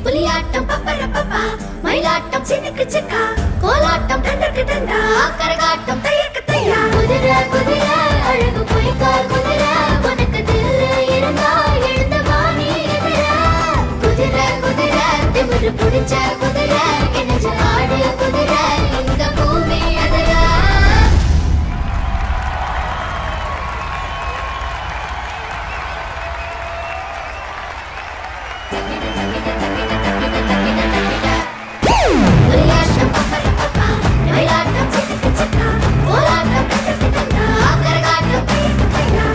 புலியாட்டம் பப்பரப்பப்பா மயிலாட்டம் சினுக்கு சிக்கா கோலாட்டம் டண்டக்கு டண்டா கரகாட்டம் தையக்கு தையா குதிரை குதிரை அழகு பொய்க்கால் குதிரை உனக்கு தில்லு இருந்தா எழுந்த வாணி எதிர குதிரை குதிரை திமிரு புடிச்ச குதிரை இணைஞ்ச ஆடு குதிரை இந்த பூமி எதிர புலியாட்டம் பப்பரப்பப்பா மயிலாட்டம் சினுக்கு சிக்கா கோலாட்டம் டண்டக்கு டண்டா கரகாட்டம் தையக்கு தையா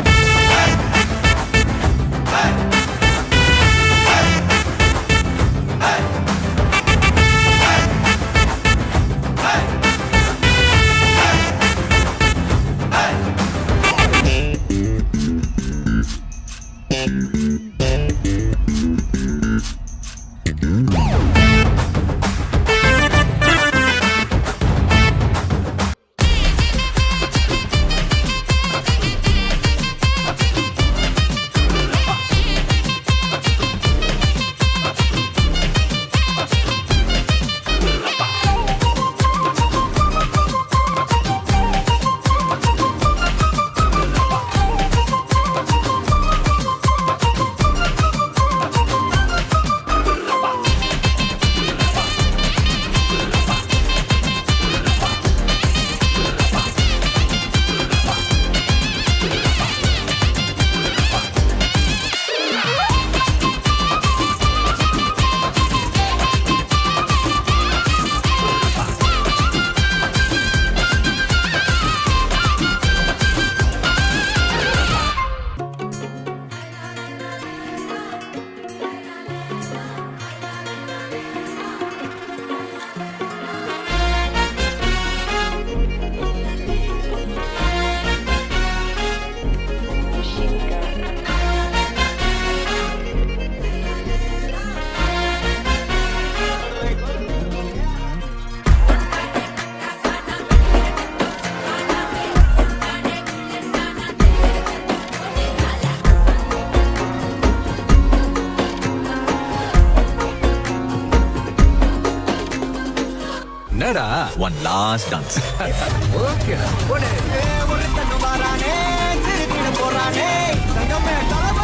என்னடா ஒன் லாஸ்ட் டான்ஸ் ஓகே ஒரே ஒரு தன்னு வரானே திருப்பிட போறானே தங்கமே தலவ